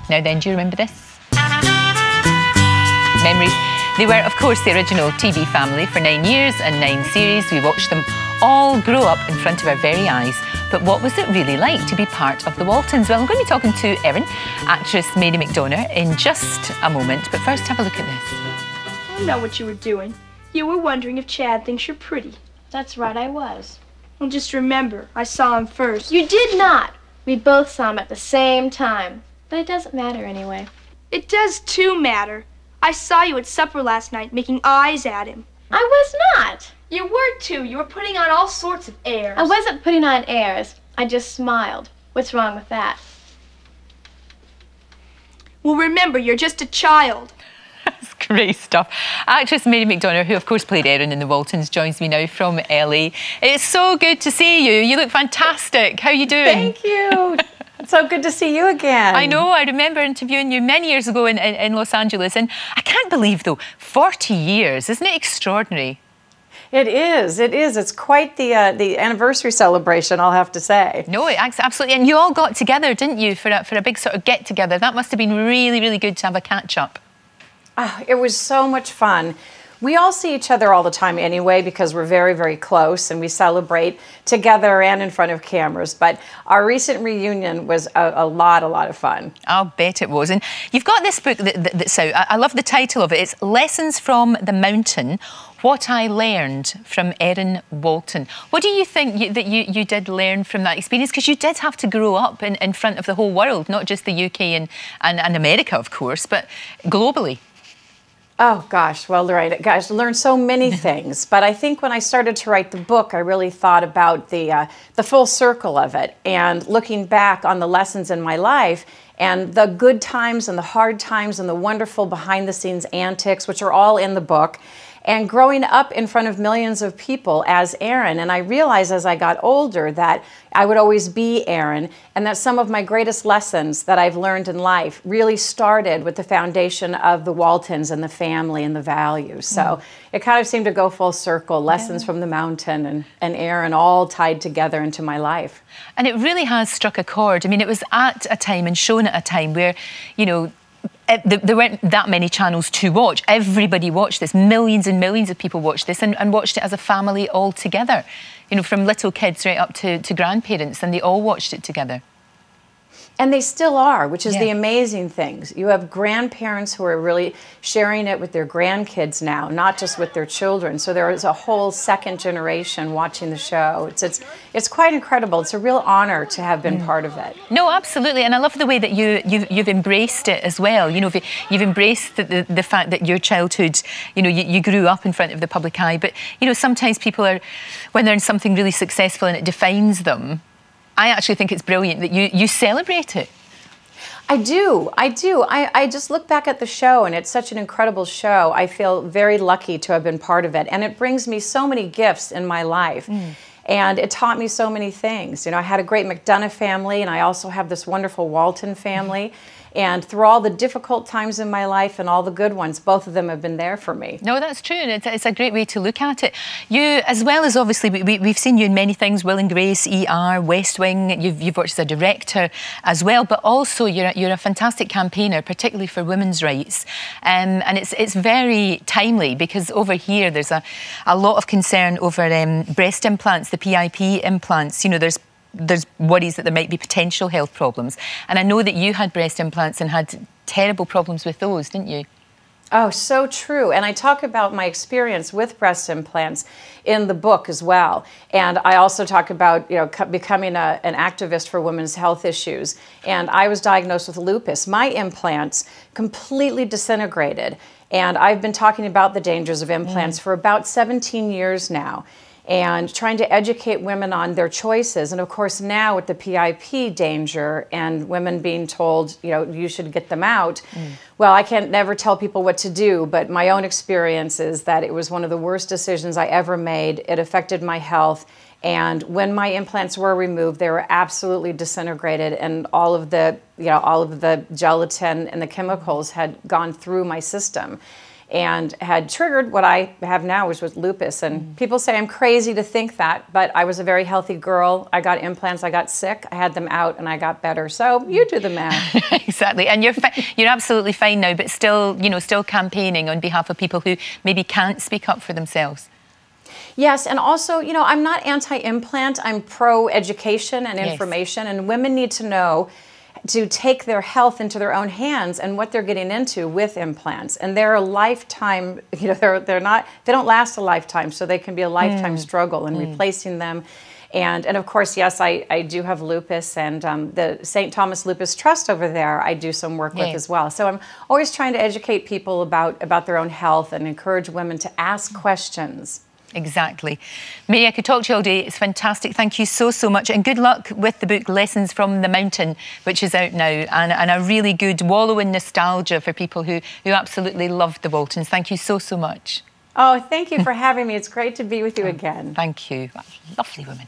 Now then, do you remember this? Memories. They were, of course, the original TV family for 9 years and 9 series. We watched them all grow up in front of our very eyes. But what was it really like to be part of the Waltons? Well, I'm going to be talking to Erin, actress Mary McDonough, in just a moment. But first, have a look at this. I know what you were doing. You were wondering if Chad thinks you're pretty. That's right, I was. Well, just remember, I saw him first. You did not. We both saw him at the same time. But it doesn't matter anyway. It does too matter. I saw you at supper last night making eyes at him. I was not. You were too. You were putting on all sorts of airs. I wasn't putting on airs. I just smiled. What's wrong with that? Well, remember, you're just a child. That's great stuff. Actress Mary McDonough, who of course played Erin in the Waltons, joins me now from LA. It's so good to see you. You look fantastic. How are you doing? Thank you. It's so good to see you again. I know. I remember interviewing you many years ago in Los Angeles, and I can't believe, though, 40 years. Isn't it extraordinary? It is. It is. It's quite the anniversary celebration, I'll have to say. No, absolutely. And you all got together, didn't you, for a big sort of get-together? That must have been really, really good to have a catch-up. Oh, it was so much fun. We all see each other all the time anyway because we're very, very close and we celebrate together and in front of cameras. But our recent reunion was a lot of fun. I'll bet it was. And you've got this book that's out. I love the title of it. It's Lessons from the Mountain, What I Learned from Erin Walton. What do you think that you did learn from that experience? Because you did have to grow up in front of the whole world, not just the UK and America, of course, but globally. Oh, gosh. Well, Lorraine, gosh, I learned so many things. But I think when I started to write the book, I really thought about the full circle of it and looking back on the lessons in my life and the good times and the hard times and the wonderful behind-the-scenes antics, which are all in the book, and growing up in front of millions of people as Erin. And I realized as I got older that I would always be Erin, and that some of my greatest lessons that I've learned in life really started with the foundation of the Waltons and the family and the values. So it kind of seemed to go full circle, lessons from the mountain and Erin all tied together into my life. And it really has struck a chord. I mean, it was at a time and shown at a time where, you know, there weren't that many channels to watch. Everybody watched this. Millions and millions of people watched this and watched it as a family all together. You know, from little kids right up to grandparents, and they all watched it together. And they still are, which is the amazing things. You have grandparents who are really sharing it with their grandkids now, not just with their children. So there is a whole second generation watching the show. It's quite incredible. It's a real honor to have been part of it. No, absolutely. And I love the way that you've embraced it as well. You know, you've embraced the fact that your childhood, you know, you grew up in front of the public eye. But, you know, sometimes people are, when they're in something really successful and it defines them, I actually think it's brilliant that you celebrate it. I do. I just look back at the show, and it's such an incredible show. I feel very lucky to have been part of it, and it brings me so many gifts in my life. And it taught me so many things. You know, I had a great McDonough family, and I also have this wonderful Walton family. And through all the difficult times in my life and all the good ones, both of them have been there for me. No, that's true, and it's a great way to look at it. You, as well as obviously, we've seen you in many things, Will and Grace, ER, West Wing, you've worked as a director as well, but also you're a fantastic campaigner, particularly for women's rights. And it's very timely because over here there's a lot of concern over breast implants, the PIP implants. You know, there's worries that there might be potential health problems. And I know that you had breast implants and had terrible problems with those, didn't you? Oh, so true. And I talk about my experience with breast implants in the book as well. And I also talk about, you know, becoming an activist for women's health issues. And I was diagnosed with lupus. My implants completely disintegrated. And I've been talking about the dangers of implants for about 17 years now, and trying to educate women on their choices. And of course now with the PIP danger and women being told, you know, you should get them out. Well, I can't never tell people what to do, but my own experience is that it was one of the worst decisions I ever made. It affected my health. And when my implants were removed, they were absolutely disintegrated, and all of the, you know, all of the gelatin and the chemicals had gone through my system. and had triggered what I have now, which was lupus. And people say I'm crazy to think that, but I was a very healthy girl. I got implants, I got sick, I had them out, and I got better. So you do the math. Exactly, and you're absolutely fine now, but still, you know, still campaigning on behalf of people who maybe can't speak up for themselves. Yes, and also, you know, I'm not anti-implant, I'm pro-education and information, and women need to know to take their health into their own hands and what they're getting into with implants. And they're a lifetime, you know, they don't last a lifetime, so they can be a lifetime struggle in replacing them. And of course, yes, I do have lupus, and the St. Thomas Lupus Trust over there I do some work with as well. So I'm always trying to educate people about their own health and encourage women to ask questions. Exactly. Mary, I could talk to you all day. It's fantastic. Thank you so, so much. And good luck with the book Lessons from the Mountain, which is out now, and a really good wallow in nostalgia for people who absolutely loved the Waltons. Thank you so, so much. Oh, thank you for having me. It's great to be with you again. Thank you. Lovely woman.